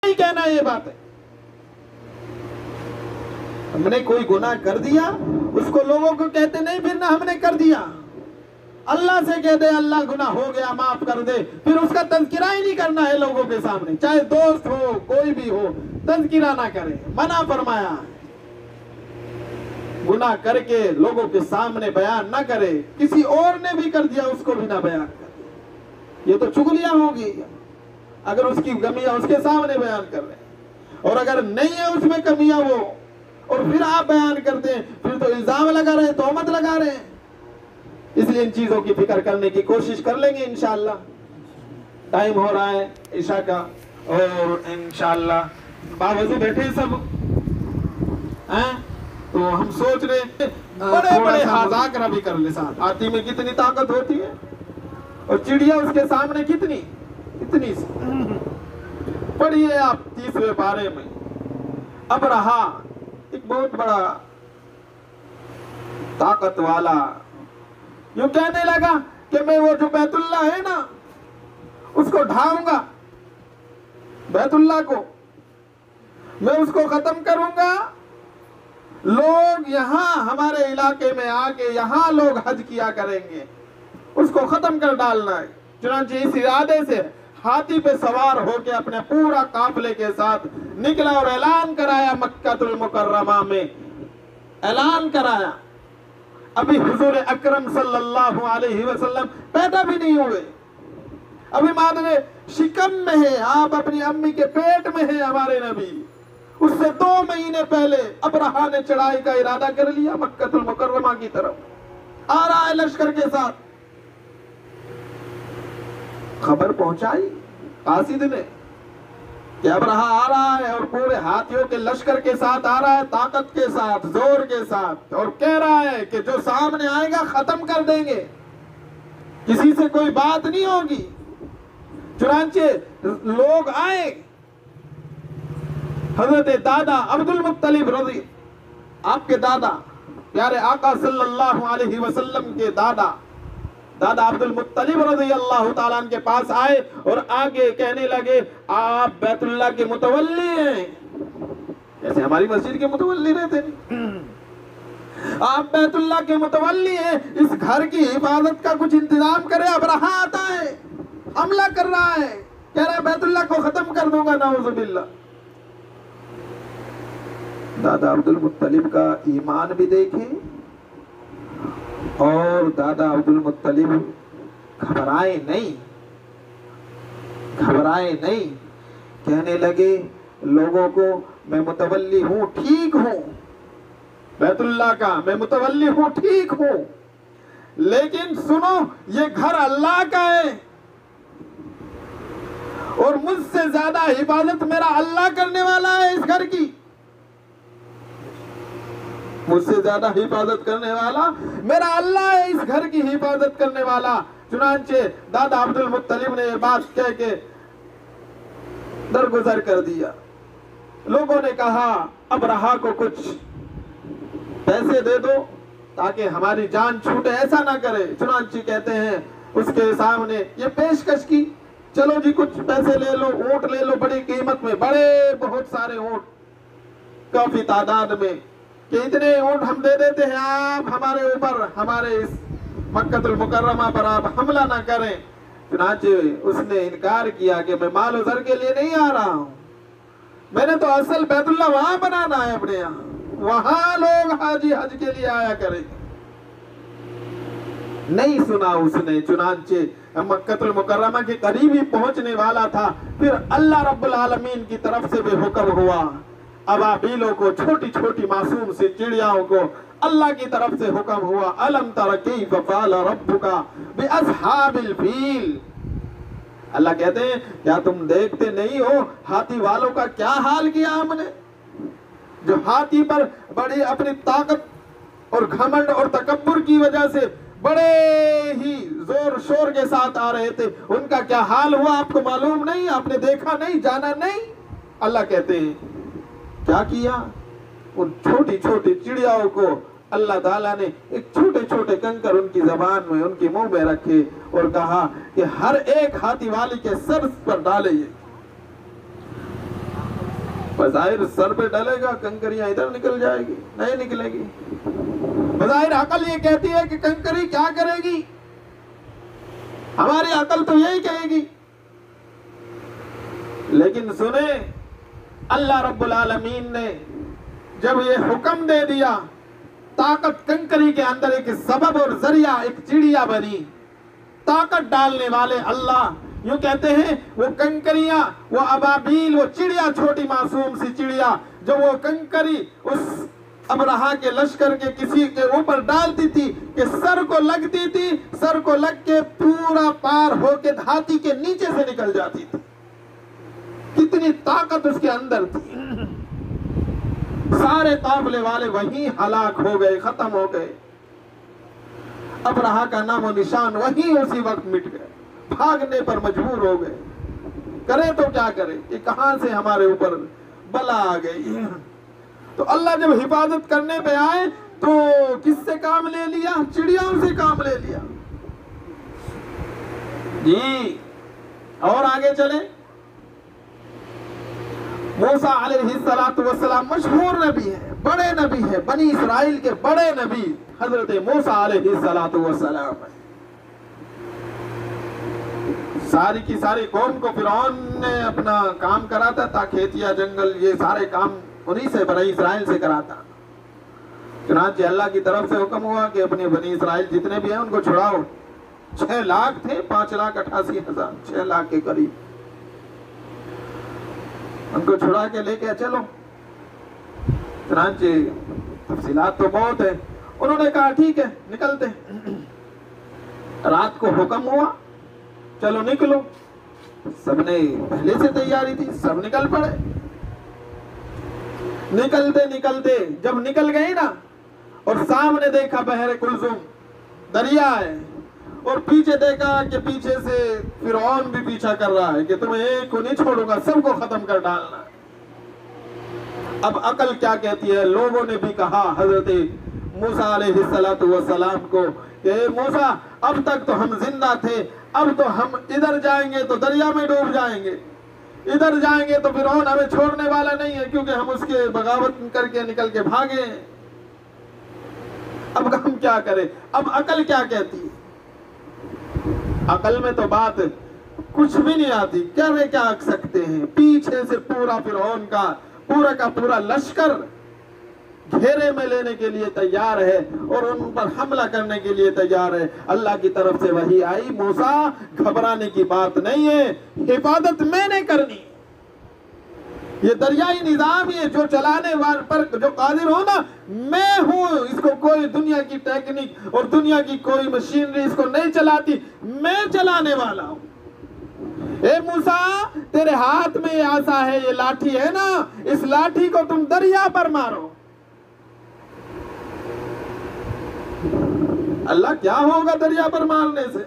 नहीं कहना ये बात है। हमने कोई गुनाह कर दिया उसको लोगों को कहते नहीं फिरना हमने कर दिया। अल्लाह से कह दे अल्लाह गुनाह हो गया माफ कर दे, फिर उसका तज़किरा ही नहीं करना है लोगों के सामने, चाहे दोस्त हो कोई भी हो, तज़किरा ना करे, मना फरमाया। गुनाह करके लोगों के सामने बयान ना करे, किसी और ने भी कर दिया उसको भी ना बयान करे, ये तो चुगलियां होगी। अगर उसकी कमियां उसके सामने बयान कर रहे हैं और अगर नहीं है उसमें कमियां वो और फिर आप बयान करते हैं, फिर तो इल्जाम लगा रहे हैं, तोहमत लगा रहे हैं। इसलिए इन चीजों की फिक्र करने की कोशिश कर लेंगे इंशाअल्लाह। टाइम हो रहा है ईशा का और इंशाअल्लाह बावजू बैठे सब हैं, तो हम सोच रहे बड़े बड़े हाजाकरा भी कर ले साथ। हाथी में कितनी ताकत होती है और चिड़िया उसके सामने कितनी इतनी सी। पढ़िए आप 30वें पारे में, अब रहा एक बहुत बड़ा ताकत वाला यूं कहने लगा कि मैं वो जो बैतुल्ला है ना उसको ढाऊंगा, बैतुल्ला को मैं उसको खत्म करूंगा। लोग यहाँ हमारे इलाके में आके यहाँ लोग हज किया करेंगे, उसको खत्म कर डालना है। चुनांचे इस इरादे से हाथी पे सवार होके अपने पूरा काफिले के साथ निकला और ऐलान कराया, मक्कातुल मुकर्रमा में ऐलान कराया। अभी हुजूर अकरम सल्लल्लाहु अलैहि वसल्लम पैदा भी नहीं हुए, अभी मादरे शिकम में है, आप अपनी अम्मी के पेट में है हमारे नबी। उससे 2 महीने पहले अबरहा ने चढ़ाई का इरादा कर लिया, मक्कातुल मुकर्रमा की तरफ आ रहा है लश्कर के साथ। खबर पहुंचाई कासिद ने कि अबरहा आ रहा है और पूरे हाथियों के लश्कर के साथ आ रहा है, ताकत के साथ, जोर के साथ, और कह रहा है कि जो सामने आएगा खत्म कर देंगे, किसी से कोई बात नहीं होगी। चुनांचे लोग आए, हजरत दादा अब्दुल मुत्तलिब रज़ी, आपके दादा प्यारे आका सल्लल्लाहु अलैहि वसल्लम के दादा अब्दुल मुत्तलिब रज़ी अल्लाह ताला के पास आए और आगे कहने लगे आप बैतुल्लाह के मुतवल्ली हैं, जैसे हमारी मस्जिद के मुतवल्ली रहते हैं। आप बैतुल्लाह के मुतवल्ली हैं, इस घर की हिफाजत का कुछ इंतजाम करें। अबरहा आता है, हमला कर रहा है, कह रहा है बैतुल्लाह को खत्म कर दूंगा, नाउज़ुबिल्लाह। दादा अब्दुल मुत्तलिब का ईमान भी देखें, और दादा अब्दुल मुत्तलिब घबराए नहीं, कहने लगे लोगों को मैं मुतवल्ली हूं, ठीक हूं, बैतुल्लाह का मैं मुतवल्ली हूं, ठीक हूं, लेकिन सुनो ये घर अल्लाह का है और मुझसे ज्यादा हिफाजत मेरा अल्लाह करने वाला है इस घर की, मुझसे ज्यादा हिफाजत करने वाला मेरा अल्लाह है, इस घर की हिफाजत करने वाला। चुनांचे दादा अब्दुल मुत्तलिब ने यह बात कह के दरगुजर कर दिया। लोगों ने कहा अबरहा को कुछ पैसे दे दो ताकि हमारी जान छूटे, ऐसा ना करे। चुनांचे कहते हैं उसके सामने ये पेशकश की, चलो जी कुछ पैसे ले लो, ऊंट ले लो बड़ी कीमत में, बड़े बहुत सारे ऊंट काफी तादाद में, कि इतने ऊंट हम दे देते हैं, आप हमारे ऊपर, हमारे इस मक्कातुल मुकर्रमा पर आप हमला ना करें। चुनांचे उसने इनकार किया कि मैं माल ज़र के लिए नहीं आ रहा हूं, मैंने तो असल बैतुल्लाह वहां बनाना है अपने यहाँ, वहां लोग हाजी हज के लिए आया करेंगे। नहीं सुना उसने। चुनांचे मक्कातुल मुकर्रमा के करीब ही पहुंचने वाला था, फिर अल्लाह रब्बुल आलमीन की तरफ से भी हुक्म हुआ, अबाबीलों को, छोटी छोटी मासूम सी चिड़ियाओं को अल्लाह की तरफ से हुक्म हुआ, अलम तरा कैफ फ़अल रब्बुका बिअस्हाबिल फील। अल्लाह कहते हैं क्या तुम देखते नहीं हो हाथी वालों का क्या हाल किया हमने, जो हाथी पर बड़ी अपनी ताकत और घमंड और तकब्बुर की वजह से बड़े ही जोर शोर के साथ आ रहे थे, उनका क्या हाल हुआ आपको मालूम नहीं, आपने देखा नहीं, जाना नहीं। अल्लाह कहते हैं क्या किया, उन छोटी छोटी चिड़ियाओं को अल्लाह ताला ने एक छोटे छोटे कंकर उनकी जबान में, उनके मुंह में रखे और कहा कि हर एक हाथी वाली के सर पर डाले, बज़ाहिर सर पे डलेगा, कंकरियां इधर निकल जाएगी, नहीं निकलेगी। बज़ाहिर अकल ये कहती है कि कंकरी क्या करेगी, हमारी अकल तो यही कहेगी। लेकिन सुने, अल्लाह रब्बुल आलमीन ने जब ये हुक्म दे दिया, ताकत कंकरी के अंदर एक सबब और जरिया, एक चिड़िया बनी। ताकत डालने वाले अल्लाह, यूं कहते हैं वो कंकरियां, वो अबाबील, वो चिड़िया, छोटी मासूम सी चिड़िया, जो वो कंकरी उस अबरहा के लश्कर के किसी के ऊपर डालती थी कि सर को लगती थी, सर को लग के पूरा पार होके हाथी के नीचे से निकल जाती थी। कितनी ताकत उसके अंदर थी। सारे काफिले वाले वहीं हलाक हो गए, खत्म हो गए। अबरहा का नामो निशान वहीं उसी वक्त मिट गए, भागने पर मजबूर हो गए। करे तो क्या करे कि कहां से हमारे ऊपर बला आ गई। तो अल्लाह जब हिफाजत करने पे आए तो किससे काम ले लिया? चिड़ियों से काम ले लिया जी। और आगे चले, मूसा अलैहिस्सलातु वस्सलाम मशहूर नबी है, बड़े नबी है, बनी इसराइल के बड़े नबी हजरत मूसा अलैहिस्सलातु वस्सलाम है। सारी की सारी कौम को फिरौन ने अपना काम कराता था, खेतिया जंगल ये सारे काम उन्हीं से, बनी इसराइल से कराता। चुनांचे अल्लाह की तरफ से हुक्म हुआ कि अपने बनी इसराइल जितने भी हैं उनको छुड़ाओ। 6 लाख थे, 5,88,000, 6 लाख के करीब, उनको छुड़ा के लेके चलो। चुनांचे तफसीलात तो बहुत है। उन्होंने कहा ठीक है निकलते। रात को हुक्म हुआ चलो निकलो, सबने पहले से तैयारी थी, सब निकल पड़े। निकलते निकलते जब निकल गए ना, और सामने देखा बहरे कुलजुम दरिया है, और पीछे देखा कि पीछे से फिरौन भी पीछा कर रहा है कि तुम्हें एक को नहीं छोड़ूंगा, सबको खत्म कर डालना। अब अकल क्या कहती है? लोगों ने भी कहा हजरत मूसा अलैहिस्सलातु वस्सलाम को कि मूसा अब तक तो हम जिंदा थे, अब तो हम इधर जाएंगे तो दरिया में डूब जाएंगे, इधर जाएंगे तो फिरौन हमें छोड़ने वाला नहीं है, क्योंकि हम उसके बगावत करके निकल के भागे। अब हम क्या करें? अब अकल क्या कहती है? अकल में तो बात कुछ भी नहीं आती। क्या सकते हैं? पीछे से पूरा फिरौन का पूरा लश्कर घेरे में लेने के लिए तैयार है और उन पर हमला करने के लिए तैयार है। अल्लाह की तरफ से वही आई, मूसा घबराने की बात नहीं है, हिफाजत मैंने करनी। ये दरियाई निजाम ये जो चलाने वाले पर जो कादिर हो ना, मैं हूं। इसको कोई दुनिया की टेक्निक और दुनिया की कोई मशीनरी इसको नहीं चलाती, मैं चलाने वाला हूं। ए मूसा, तेरे हाथ में ये आसा है, ये लाठी है ना, इस लाठी को तुम दरिया पर मारो। अल्लाह क्या होगा दरिया पर मारने से?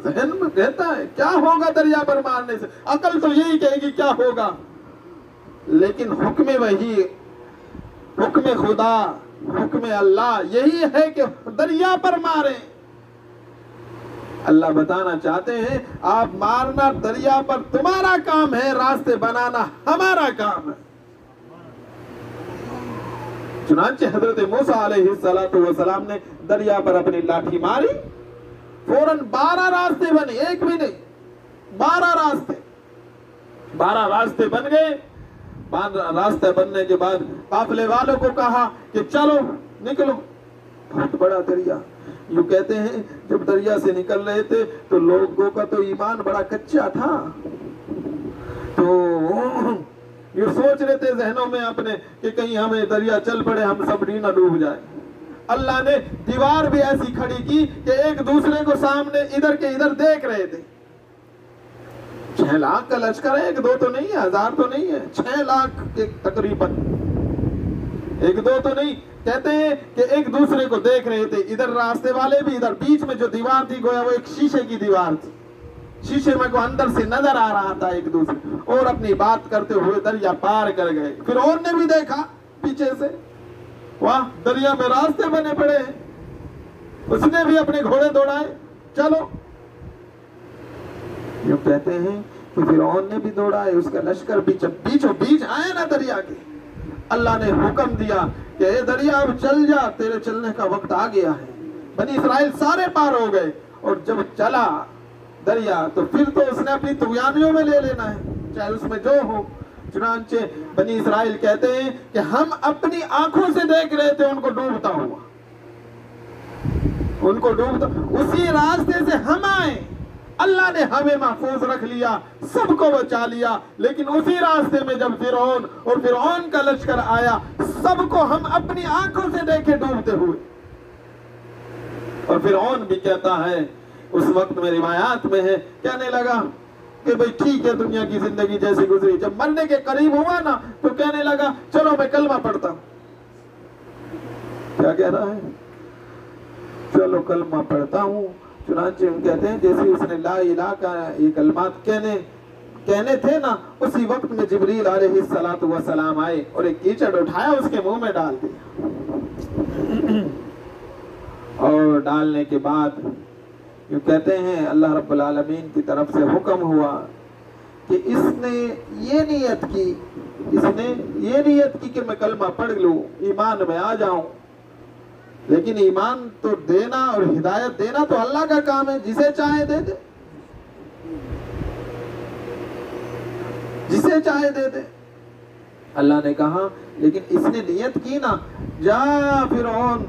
जहन में कहता है क्या होगा दरिया पर मारने से? अकल तो यही कहेगी क्या होगा, लेकिन हुक्म वही, हुक्म खुदा, हुक्म अल्लाह यही है कि दरिया पर मारे। अल्लाह बताना चाहते हैं आप मारना दरिया पर तुम्हारा काम है, रास्ते बनाना हमारा काम है। चुनांचे हजरत मूसा अलैहिस्सलातु वस्सलाम ने दरिया पर अपनी लाठी मारी, फौरन 12 रास्ते बने, एक भी नहीं, 12 रास्ते बन गए। 12 रास्ते बनने के बाद काफिले वालों को कहा कि चलो निकलो। बहुत बड़ा दरिया, यूं कहते हैं जब दरिया से निकल रहे थे तो लोगों का तो ईमान बड़ा कच्चा था, तो ये सोच रहे थे जहनों में अपने कि कहीं हमें दरिया चल पड़े, हम सब न डूब जाए। अल्लाह ने दीवार भी ऐसी खड़ी की कि एक दूसरे को सामने इधर के इधर देख रहे थे। 6 लाख का लश्कर है, 1-2 तो नहीं है, 1000 तो नहीं है, 6 लाख के तकरीबन, 1-2 तो नहीं। कहते हैं कि एक दूसरे को देख रहे थे, इधर रास्ते वाले भी, इधर बीच में जो दीवार थी गोया वो एक शीशे की दीवार थी, शीशे में को अंदर से नजर आ रहा था एक दूसरे, और अपनी बात करते हुए दरिया पार कर गए। फिर और ने भी देखा पीछे से, वाह दरिया में रास्ते बने पड़े हैं, उसने भी अपने घोड़े दौड़ाए, चलो। यूं कहते हैं कि फिरौन ने भी दौड़ाए, उसका लश्कर भी जब बीचों बीच आया ना दरिया के, अल्लाह ने हुक्म दिया कि ए दरिया अब चल जा, तेरे चलने का वक्त आ गया है। बनी इस्राइल सारे पार हो गए, और जब चला दरिया तो फिर तो उसने अपनी तुगयानियों में ले लेना है, चाहे उसमें जो हो। चुनांचे बनी इस्राइल कहते हैं कि हम अपनी आंखों से देख रहे थे उनको डूबता हुआ, उनको डूबता, उसी रास्ते से हम आए, अल्लाह ने हमें महफूज रख लिया, सबको बचा लिया। लेकिन उसी रास्ते में जब फिरौन और फिरौन का लश्कर आया, सबको हम अपनी आंखों से देखे डूबते हुए। और फिरौन भी कहता है, उस वक्त में रिवायात में है, कहने लगा कि भाई ठीक है, दुनिया की जिंदगी जैसी गुजरी, जब मरने के करीब हुआ ना तो कहने लगा चलो मैं कलमा पढ़ता हूं। क्या कह रहा है? चलो कलमा पढ़ता हूं। चुनांचे हम कहते हैं जैसे उसने ला इलाहा का ये कलमात कहने थे ना, उसी वक्त में जिब्रील अलैहिस्सलातु वस्सलाम आए और एक कीचड़ उठाया, उसके मुंह में डाल दिया, और डालने के बाद यूं कहते हैं अल्लाह रब्बुल आलमीन की तरफ से हुक्म हुआ कि इसने ये नियत की कि मैं कलमा पढ़ लूं, ईमान में आ जाऊं। लेकिन ईमान तो देना और हिदायत देना तो अल्लाह का काम है, जिसे चाहे दे दे, जिसे चाहे दे दे। अल्लाह ने कहा लेकिन इसने नियत की ना, जा फिरौन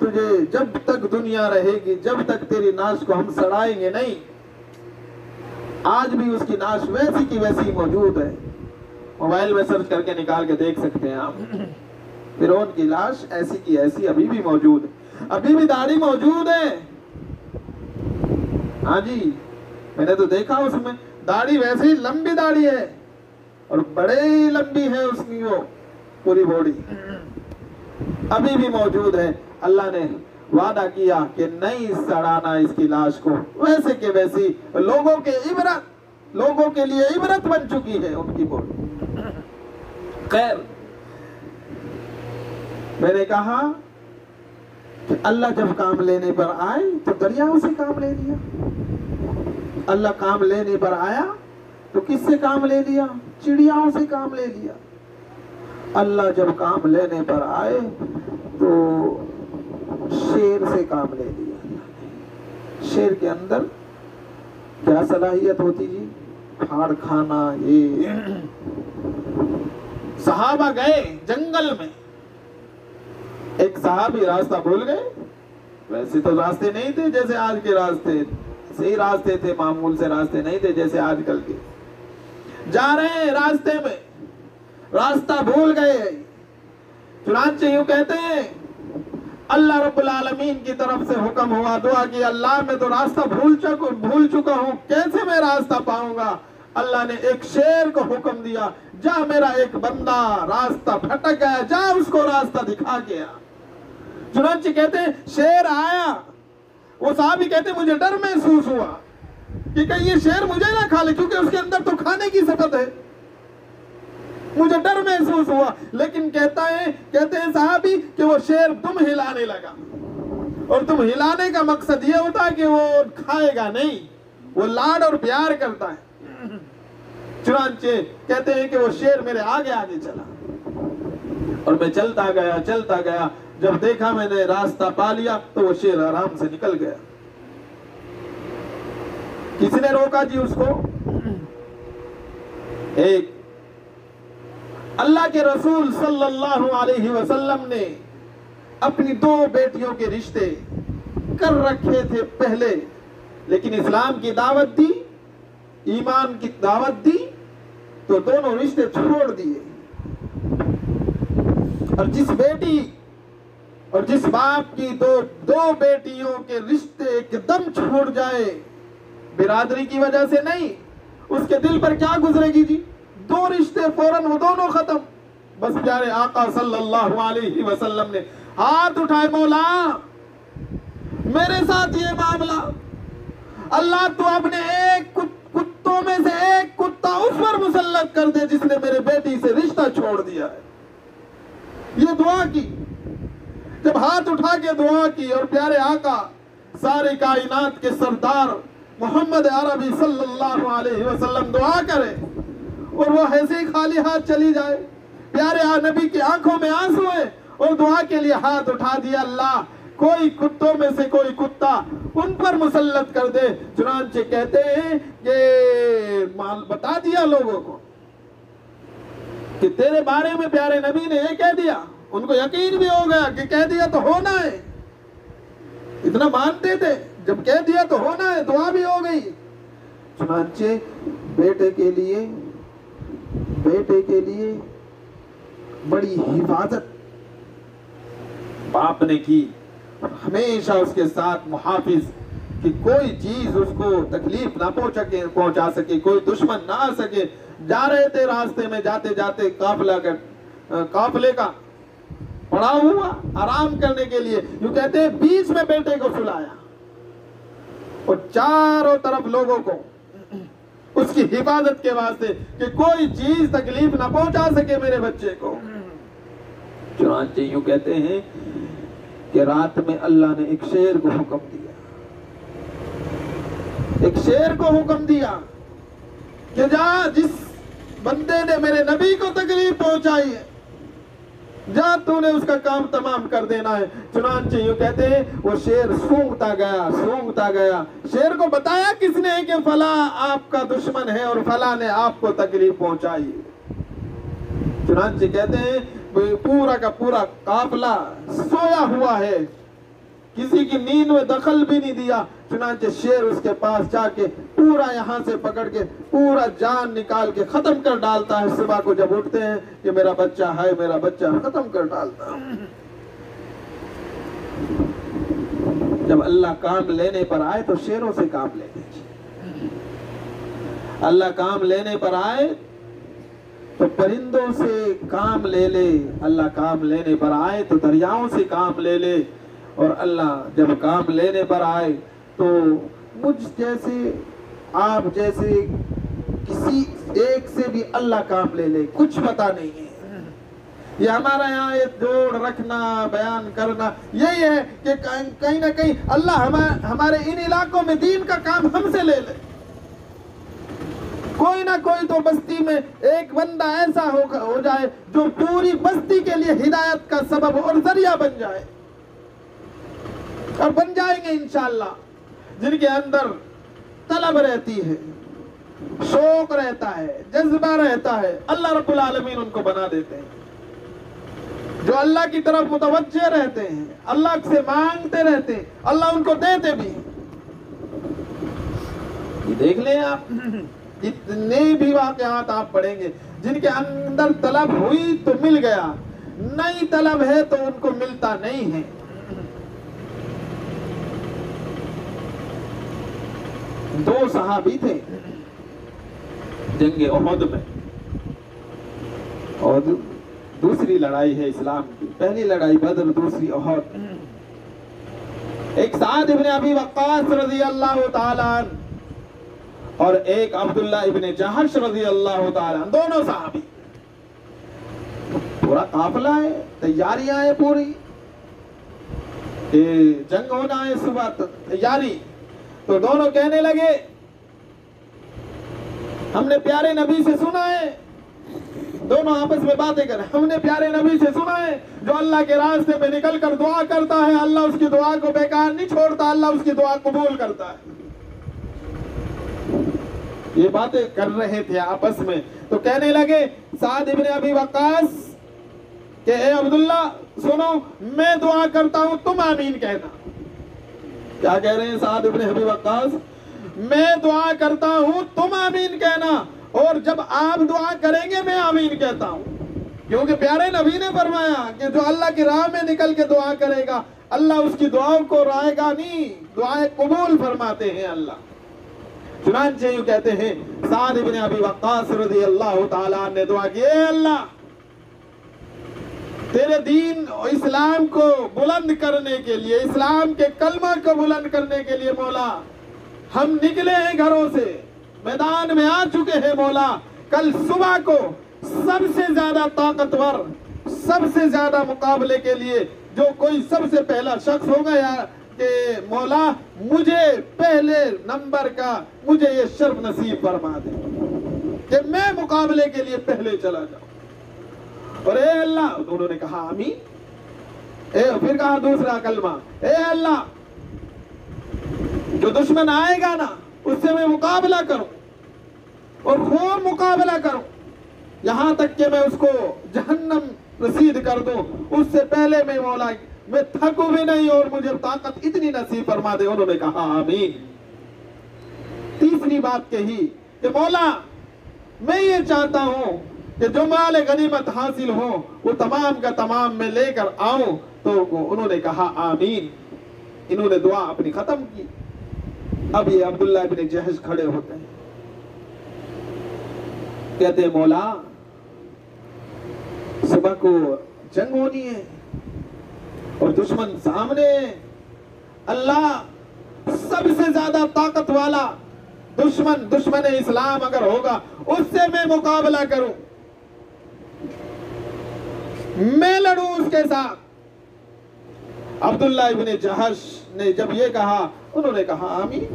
तुझे जब तक दुनिया रहेगी, जब तक तेरी नाश को हम सड़ाएंगे नहीं। आज भी उसकी नाश वैसी की वैसी मौजूद है, मोबाइल में सर्च करके निकाल के देख सकते हैं आप। फिरौन की लाश ऐसी की ऐसी अभी भी मौजूद है, अभी भी दाढ़ी मौजूद है। हाँ जी, मैंने तो देखा उसमें दाढ़ी वैसे ही लंबी दाढ़ी है, और बड़े लंबी है उसकी वो पूरी बॉडी, अभी भी मौजूद है। अल्लाह ने वादा किया कि नहीं सड़ाना इसकी लाश को, वैसे के वैसी लोगों के लिए इबरत बन चुकी है उनकी बॉडी। खैर, मैंने कहा कि अल्लाह जब काम लेने पर आए तो दरियाओं से काम ले लिया, अल्लाह काम लेने पर आया तो किससे काम ले लिया? चिड़ियाओं से काम ले लिया। अल्लाह जब काम लेने पर आए तो शेर से काम ले लिया। शेर के अंदर क्या सलाहियत होती जी? फाड़ खाना। ये सहाबा गए जंगल में, एक साहबी रास्ता भूल गए, वैसे तो रास्ते नहीं थे जैसे आज के रास्ते, सही रास्ते थे, मामूल से रास्ते नहीं थे जैसे आजकल के। जा रहे हैं रास्ते में, रास्ता भूल गए। चुनांचे यूं कहते हैं अल्लाह रब्बुल आलमीन की तरफ से हुक्म हुआ, दुआ की, अल्लाह मैं तो रास्ता भूल चुका हूं, कैसे मैं रास्ता पाऊंगा? अल्लाह ने एक शेर को हुक्म दिया, जा मेरा एक बंदा रास्ता भटक गया, जा उसको रास्ता दिखा के आ। चुनांचे कहते हैं शेर आया, वो साहबी कहते मुझे डर महसूस हुआ कि कहीं ये शेर मुझे ना खा ले, क्योंकि उसके अंदर तो खाने की सिफत है। मुझे डर महसूस हुआ, लेकिन कहते हैं साहबी कि वो शेर दुम हिलाने लगा, और दुम हिलाने का मकसद ये होता है कि वो खाएगा नहीं, वो लाड और प्यार करता है। चुनांचे कहते हैं कि वो शेर मेरे आगे आगे चला, और मैं चलता गया, जब देखा मैंने रास्ता पा लिया तो वो शेर आराम से निकल गया। किसने रोका जी उसको? एक अल्लाह के रसूल सल्लल्लाहु अलैहि वसल्लम ने अपनी दो बेटियों के रिश्ते कर रखे थे पहले, लेकिन इस्लाम की दावत दी, ईमान की दावत दी, तो दोनों रिश्ते छोड़ दिए। और जिस बाप की दो बेटियों के रिश्ते एकदम छोड़ जाए, बिरादरी की वजह से नहीं, उसके दिल पर क्या गुजरेगी जी? दो रिश्ते फौरन वो दोनों खत्म। बस प्यारे आका सल्लल्लाहु अलैहि वसल्लम ने हाथ उठाए, मौला मेरे साथ ये मामला, अल्लाह तू अपने एक कुत्तों में से एक कुत्ता उस पर मुसल्लत कर दे जिसने मेरे बेटी से रिश्ता छोड़ दिया है। ये दुआ की, जब हाथ उठा के दुआ की, और प्यारे आका सारे कायनात के सरदार मोहम्मद अरबी सल्लल्लाहु अलैहि वसल्लम दुआ करे और वो ऐसे ही खाली हाथ चली जाए। प्यारे नबी की आंखों में आंसू है और दुआ के लिए हाथ उठा दिया, अल्लाह कोई कुत्तों में से कोई कुत्ता उन पर मुसल्लत कर दे। चुनांचे कहते हैं कि बता दिया लोगों को कि तेरे बारे में प्यारे नबी ने ये कह दिया, उनको यकीन भी हो गया कि कह दिया तो होना है, इतना मानते थे, जब कह दिया तो होना है, दुआ भी हो गई। चुनांचे बेटे के लिए बड़ी हिफाजत बाप ने की, हमेशा उसके साथ मुहाफिज कि कोई चीज उसको तकलीफ ना पहुंचा सके, कोई दुश्मन ना आ सके। जा रहे थे रास्ते में, जाते जाते काफले का पड़ाव हुआ आराम करने के लिए, यूं कहते हैं बीच में बेटे को सुलाया और चारों तरफ लोगों को उसकी हिफाजत के वास्ते कि कोई चीज तकलीफ ना पहुंचा सके मेरे बच्चे को। चुनांचे यूं कहते हैं कि रात में अल्लाह ने एक शेर को हुक्म दिया कि जा, जिस बंदे ने मेरे नबी को तकलीफ पहुंचाई है, जा तूने उसका काम तमाम कर देना है। चुनांचे यूं कहते हैं वो शेर सूंघता गया। शेर को बताया किसने कि फला आपका दुश्मन है और फला ने आपको तकलीफ पहुंचाई। चुनांचे कहते हैं पूरा का पूरा काफला सोया हुआ है, किसी की नींद में दखल भी नहीं दिया। चुनांचे शेर उसके पास जाके पूरा यहाँ से पकड़ के पूरा जान निकाल के खत्म कर डालता है। सुबह को जब उठते हैं कि मेरा बच्चा खत्म कर डालता। जब अल्लाह काम लेने पर आए तो शेरों से काम लेने चाहिए। अल्लाह काम लेने पर आए तो परिंदों से काम ले ले, अल्लाह काम लेने पर आए तो दरियाओं से काम ले ले, और अल्लाह जब काम लेने पर आए तो मुझ जैसे आप जैसे किसी एक से भी अल्लाह काम ले ले, कुछ पता नहीं है। ये हमारा यहाँ ये जोड़ रखना बयान करना यही है कि कहीं ना कहीं अल्लाह हमारे इन इलाकों में दीन का काम हमसे ले ले। कोई ना कोई तो बस्ती में एक बंदा ऐसा हो जाए जो पूरी बस्ती के लिए हिदायत का सबब और जरिया बन जाए, और बन जाएंगे इंशाअल्लाह। जिनके अंदर तलब रहती है, शौक रहता है, जज्बा रहता है, अल्लाह रब्बुल आलमीन उनको बना देते हैं। जो अल्लाह की तरफ मुतवज्जे रहते हैं, अल्लाह से मांगते रहते हैं, अल्लाह उनको देते भी। ये देख लें आप, जितने भी वाक़यात आप पढ़ेंगे, जिनके अंदर तलब हुई तो मिल गया, नहीं तलब है तो उनको मिलता नहीं है। दो सहाबी थे जंगे उहद में, और दूसरी लड़ाई है इस्लाम की। पहली लड़ाई बदर, दूसरी उहद। एक साद इब्ने अबी वक्कास रज़ी अल्लाह ताला अन्हु और एक अब्दुल्ला इब्ने जहश रज़ी अल्लाह ताला अन्हु, दोनों सहाबी। पूरा काफिला है, तैयारियां है पूरी, जंग होना है, सुबह तैयारी। तो दोनों कहने लगे हमने प्यारे नबी से सुना है, दोनों आपस में बातें करें, हमने प्यारे नबी से सुना है जो अल्लाह के रास्ते पे निकल कर दुआ करता है, अल्लाह उसकी दुआ को बेकार नहीं छोड़ता, अल्लाह उसकी दुआ कबूल करता है। ये बातें कर रहे थे आपस में। तो कहने लगे साद इब्ने अबी वक्कास कि ए अब्दुल्ला सुनो, मैं दुआ करता हूं, तुम आमीन कहना। क्या कह रहे हैं साद इब्ने अबी वक्कास? मैं दुआ करता हूं, तुम आमीन कहना, और जब आप दुआ करेंगे मैं आमीन कहता हूं। क्योंकि प्यारे नबी ने फरमाया कि जो अल्लाह की राह में निकल के दुआ करेगा, अल्लाह उसकी दुआओं को रायगा नहीं, दुआएं कबूल फरमाते हैं अल्लाह। चुनांचे यूं कहते हैं साद इब्ने अबी वक्कास रज़ी अल्लाह ताला अन्हु ने दुआ की, अल्लाह तेरे दीन और इस्लाम को बुलंद करने के लिए, इस्लाम के कलमा को बुलंद करने के लिए मौला, हम निकले हैं घरों से, मैदान में आ चुके हैं मौला। कल सुबह को सबसे ज्यादा ताकतवर, सबसे ज्यादा मुकाबले के लिए जो कोई सबसे पहला शख्स होगा या कि मौला मुझे पहले नंबर का मुझे ये शर्फ नसीब फरमा दे कि मैं मुकाबले के लिए पहले चला जाऊं। और ए अल्लाह, उन्होंने कहा आमीन। फिर कहा दूसरा कलमा, ए अल्लाह जो दुश्मन आएगा ना उससे मैं मुकाबला करूं और खूब मुकाबला करूं, यहां तक कि मैं उसको जहन्नम रसीद कर दूं, उससे पहले मैं मौला मैं थकूं भी नहीं और मुझे ताकत इतनी नसीब फरमा दे। उन्होंने कहा आमीन। तीसरी बात कही कि मौला मैं ये चाहता हूं कि जो माल गनीमत हासिल हो वो तमाम का तमाम मैं लेकर आऊं। तो उन्होंने कहा आमीन। इन्होंने दुआ अपनी खत्म की। अब ये अब्दुल्ला इब्न जहश खड़े होते हैं, कहते हैं मौला सुबह को जंग होनी है और दुश्मन सामने, अल्लाह सबसे ज्यादा ताकत वाला दुश्मन इस्लाम अगर होगा उससे मैं मुकाबला करूं, मैं लड़ूं उसके साथ। अब्दुल्ला इब्न जहश ने जब ये कहा उन्होंने कहा आमीन।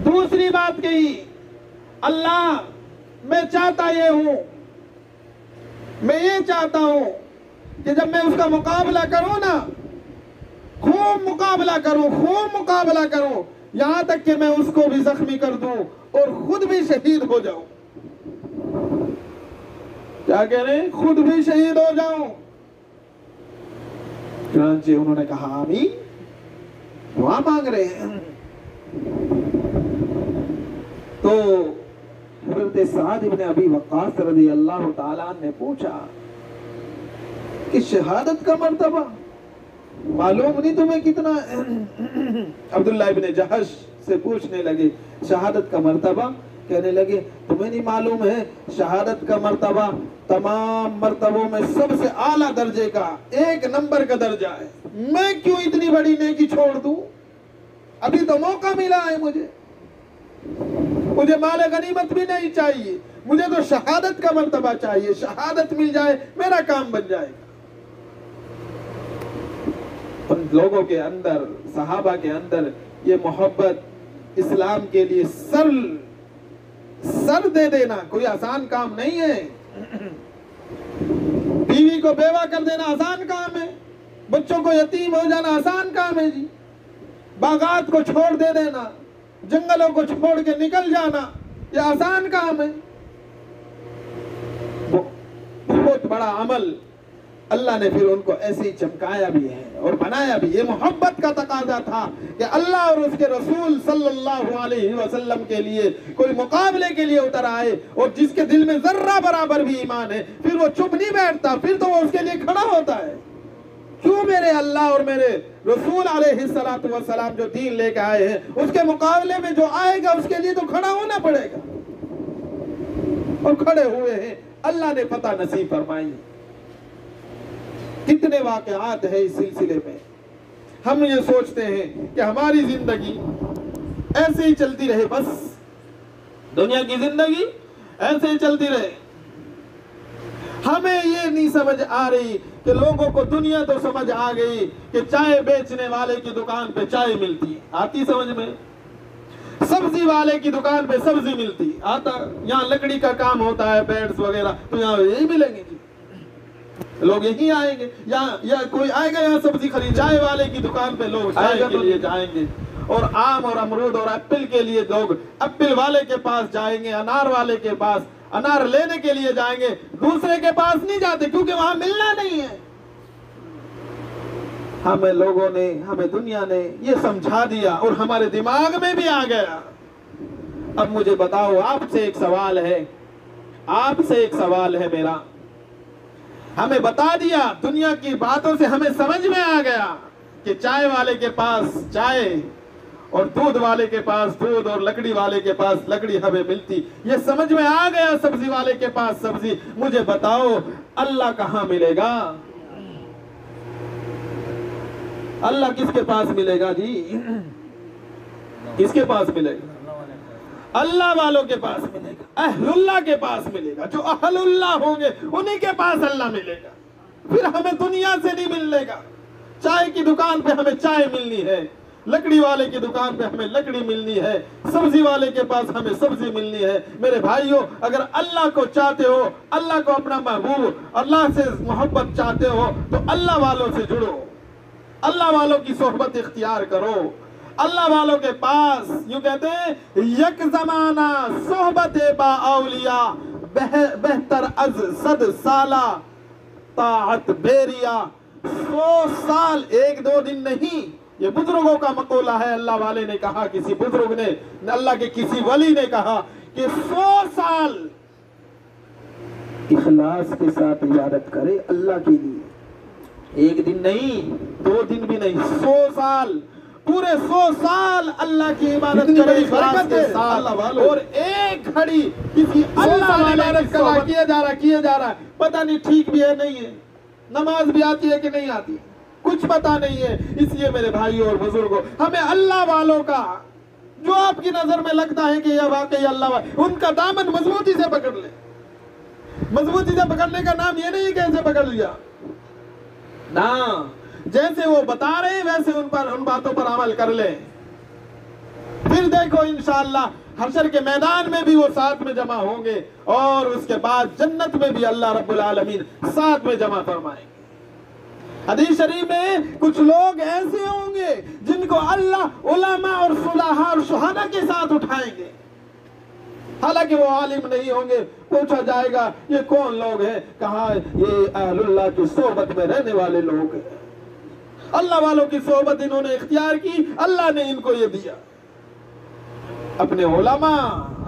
दूसरी बात कही, अल्लाह मैं चाहता ये हूं, मैं ये चाहता हूं कि जब मैं उसका मुकाबला करूं ना, खूब मुकाबला करूं, यहां तक कि मैं उसको भी जख्मी कर दूं और खुद भी शहीद हो जाऊं। क्या कह रहे हैं? खुद भी शहीद हो जाऊं। चुनांचे उन्होंने कहा आमीन, दुआ मांग रहे हैं। तो हज़रत साद इब्न अबी वक्कास रज़ियल्लाहु ताला ने पूछा कि शहादत का मर्तबा मालूम नहीं तुम्हें कितना? अब्दुल्ला इब्न जहश से पूछने लगे शहादत का मर्तबा। कहने लगे तुम्हें नहीं मालूम है शहादत का मर्तबा तमाम मर्तबों में सबसे आला दर्जे का, एक नंबर का दर्जा है। मैं क्यों इतनी बड़ी नेकी छोड़ दूं? अभी तो मौका मिला है मुझे माल गनीमत भी नहीं चाहिए, मुझे तो शहादत का मर्तबा चाहिए। शहादत मिल जाए मेरा काम बन जाएगा। उन लोगों के अंदर, सहाबा के अंदर ये मोहब्बत, इस्लाम के लिए सर दे देना कोई आसान काम नहीं है। बीवी को बेवा कर देना आसान काम है, बच्चों को यतीम हो जाना आसान काम है जी। बागात को छोड़ दे देना, जंगलों को छोड़ के निकल जाना, ये आसान काम है। बहुत बड़ा अमल अल्लाह ने फिर उनको ऐसे ही चमकाया भी है और बनाया भी। ये मोहब्बत का तकाजा था कि अल्लाह और उसके रसूल सल्लल्लाहु अलैहि वसल्लम के लिए कोई मुकाबले के लिए उतर आए और जिसके दिल में जर्रा बराबर भी ईमान है, फिर वो चुप नहीं बैठता, फिर तो वो उसके लिए खड़ा होता है। क्यों? मेरे अल्लाह और मेरे रसूल अलैहिस्सलातु वस्सलाम जो दीन लेके आए हैं उसके मुकाबले में जो आएगा उसके लिए तो खड़ा होना पड़ेगा। और खड़े हुए हैं, अल्लाह ने पता नसीब फरमाई। कितने वाक़यात है इस सिलसिले में। हम ये सोचते हैं कि हमारी जिंदगी ऐसे ही चलती रहे, बस दुनिया की जिंदगी ऐसे ही चलती रहे। हमें ये नहीं समझ आ रही कि लोगों को दुनिया तो समझ आ गई कि चाय बेचने वाले की दुकान पे चाय मिलती है, आती समझ में। सब्जी वाले की दुकान पे सब्जी मिलती आता। यहाँ लकड़ी का काम होता है, बेड्स वगैरह, तो यहाँ यही मिलेंगे जी, लोग यही आएंगे। या कोई आएगा यहाँ सब्जी खरीद, चाय वाले की दुकान पे लोग चाय के लिए जाएंगे। और आम और अमरूद और एप्पल के लिए लोग एप्पल वाले के पास जाएंगे, अनार वाले के पास अनार लेने के लिए जाएंगे, दूसरे के पास नहीं जाते क्योंकि वहां मिलना नहीं है। हमें लोगों ने, हमें दुनिया ने ये समझा दिया और हमारे दिमाग में भी आ गया। अब मुझे बताओ, आपसे एक सवाल है मेरा। हमें बता दिया, दुनिया की बातों से हमें समझ में आ गया कि चाय वाले के पास चाय और दूध वाले के पास दूध और लकड़ी वाले के पास लकड़ी हमें मिलती, ये समझ में आ गया। सब्जी वाले के पास सब्जी। मुझे बताओ अल्लाह कहाँ मिलेगा? अल्लाह किसके पास मिलेगा जी? किसके पास मिलेगा? अल्लाह वालों के पास मिलेगा, अहलुल्लाह के पास मिलेगा। जो अहलुल्लाह होंगे उन्हीं के पास अल्लाह मिलेगा। फिर हमें दुनिया से नहीं मिलेगा, चाय की दुकान पे हमें चाय मिलनी है, लकड़ी वाले की दुकान पे हमें लकड़ी मिलनी है, सब्जी वाले के पास हमें सब्जी मिलनी है। मेरे भाइयों, अगर अल्लाह को चाहते हो, अल्लाह को अपना महबूब, अल्लाह से मोहब्बत चाहते हो, तो अल्लाह वालों से जुड़ो, अल्लाह वालों की सोहबत इख्तियार करो। अल्लाह वालों के पास यूं कहते हैं, यक जमाना सोहबत बा औलिया बेहतर अज सद साला ताअत बेरिया। 100 साल 1-2 दिन नहीं, ये बुजुर्गों का मकौला है। अल्लाह वाले ने कहा, किसी बुजुर्ग ने, अल्लाह के किसी वली ने कहा कि 100 साल इखलास के साथ इबादत करे अल्लाह के लिए। 1 दिन नहीं, 2 दिन भी नहीं, 100 साल, पूरे 100 साल अल्लाह की इबादत करे इखलास के साथ। और एक घड़ी किसी अल्लाह वाले इबादत किया जा रहा है, पता नहीं ठीक भी है नहीं है, नमाज भी आती है कि नहीं आती है, कुछ पता नहीं है। इसलिए मेरे भाइयों और बुजुर्गों, हमें अल्लाह वालों का, जो आपकी नजर में लगता है कि यह वाकई अल्लाह वाले, उनका दामन मजबूती से पकड़ ले। मजबूती से पकड़ने का नाम ये नहीं कैसे पकड़ लिया ना, जैसे वो बता रहे हैं वैसे उन बातों पर अमल कर ले। फिर देखो इंशाअल्लाह हशर के मैदान में भी वो साथ में जमा होंगे, और उसके बाद जन्नत में भी अल्लाह रब्बुल आलमीन साथ में जमा फरमाएंगे। हदीस शरीफ में कुछ लोग ऐसे होंगे जिनको अल्लाह उलमा और सुलहा और शुहादा के साथ उठाएंगे, हालांकि वो आलिम नहीं होंगे। पूछा जाएगा ये कौन लोग हैं, कहा ये अहलुल्लाह की सोहबत में रहने वाले लोग हैं, अल्लाह वालों की सोहबत इन्होंने इख्तियार की, अल्लाह ने इनको ये दिया। अपने उलमा,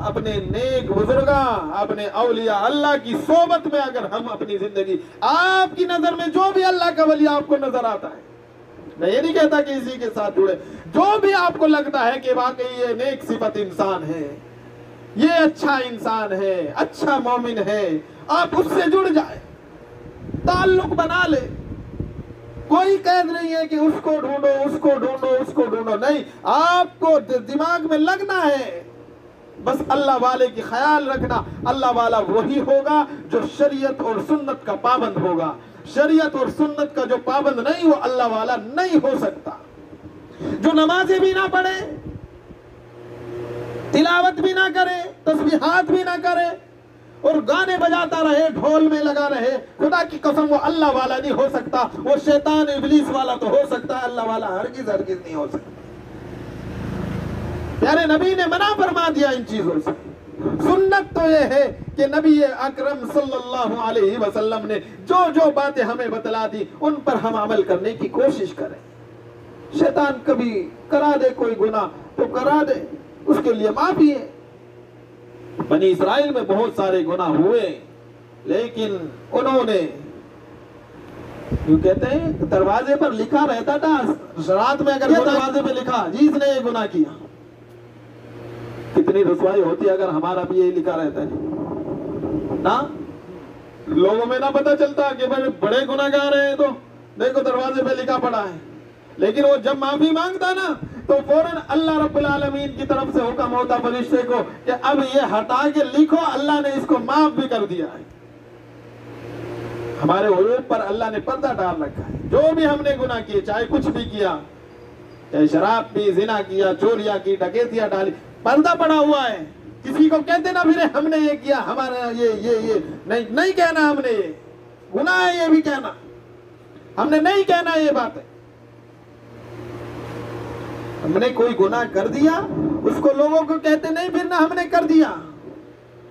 अपने नेक बुजुर्गा, अपने औलिया अल्लाह की सोहबत में अगर हम अपनी जिंदगी, आपकी नजर में जो भी अल्लाह का वली आपको नजर आता है, मैं ये नहीं कहता कि इसी के साथ जुड़े, जो भी आपको लगता है कि वाकई ये नेक सिफत इंसान है, ये अच्छा इंसान है, अच्छा मोमिन है, आप उससे जुड़ जाए, ताल्लुक बना ले। कोई कैद नहीं है कि उसको ढूंढो, उसको ढूंढो, उसको ढूंढो, नहीं, आपको दिमाग में लगना है बस अल्लाह वाले की ख्याल रखना। अल्लाह वाला वही होगा जो शरीयत और सुन्नत का पाबंद होगा। शरीयत और सुन्नत का जो पाबंद नहीं, वो अल्लाह वाला नहीं हो सकता। जो नमाजें भी ना पढ़े, तिलावत भी ना करे, तस्बीहात भी ना करे, और गाने बजाता रहे, ढोल में लगा रहे, खुदा की कसम वो अल्लाह वाला नहीं हो सकता। वो शैतान इब्लीस वाला तो हो सकता है, अल्लाह वाला हरगिज़ नहीं हो सकता। प्यारे नबी ने मना फरमा दिया इन चीजों से। सुन्नत तो ये है कि नबी अकरम सल्लल्लाहु अलैहि वसल्लम ने जो जो बातें हमें बतला दी, उन पर हम अमल करने की कोशिश करें। शैतान कभी करा दे कोई गुनाह तो करा दे, उसके लिए माफी है। बनी इस्राइल में बहुत सारे गुनाह हुए, लेकिन उन्होंने, यूं कहते हैं, दरवाजे पर लिखा रहता था, रात में अगर दरवाजे पे लिखा जी इसने ये गुनाह किया, कितनी रसवाई होती अगर हमारा भी ये लिखा रहता है ना। लोगों में ना पता चलता कि बड़े गुनाहगार हैं, तो देखो दरवाजे पे लिखा पड़ा है, लेकिन वो जब माफी मांगता ना तो फौरन अल्लाह रब्बुल आलमीन की तरफ से हुक्म होता फरिश्ते को कि अब ये हटा के लिखो, अल्लाह ने इसको माफ भी कर दिया है। हमारे उरूब पर अल्लाह ने पर्दा डाल रखा है। जो भी हमने गुनाह किए, चाहे कुछ भी किया, चाहे शराब पी, जिना किया, चोरियां की, डकैतियां डाली, पर्दा पड़ा हुआ है। किसी को कहते ना फिर हमने ये किया, हमारा ये नहीं कहना, हमने ये गुनाह है, ये भी कहना, हमने नहीं कहना ये बात है। हमने कोई गुनाह कर दिया, उसको लोगों को कहते नहीं फिर ना हमने कर दिया,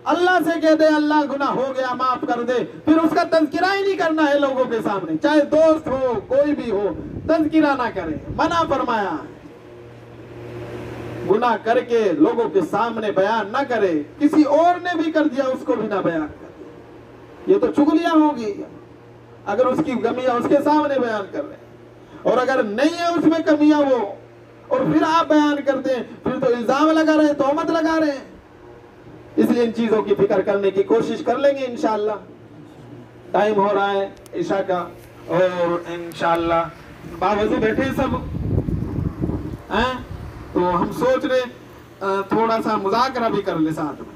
अल्लाह से कह दे अल्लाह गुनाह हो गया माफ कर दे, फिर उसका तज़किरा ही नहीं करना है लोगों के सामने, चाहे दोस्त हो कोई भी हो, तज़किरा ना करे, मना फरमाया। गुनाह करके लोगों के सामने बयान ना करे, किसी और ने भी कर दिया उसको भी ना बयान करे, ये तो चुगलियां होगी। अगर उसकी कमियां उसके सामने बयान कर रहे हैं, और अगर नहीं है उसमें कमियां वो, और फिर आप बयान करते हैं, फिर तो इल्जाम लगा रहे हैं, तोहमत लगा रहे हैं। इसलिए इन चीजों की फिक्र करने की कोशिश कर लेंगे इंशाअल्लाह। टाइम हो रहा है ईशा का, और इंशाअल्लाह बावजू बैठे सब हैं, तो हम सोच रहे थोड़ा सा मुज़ाकरा भी कर ले साथ में।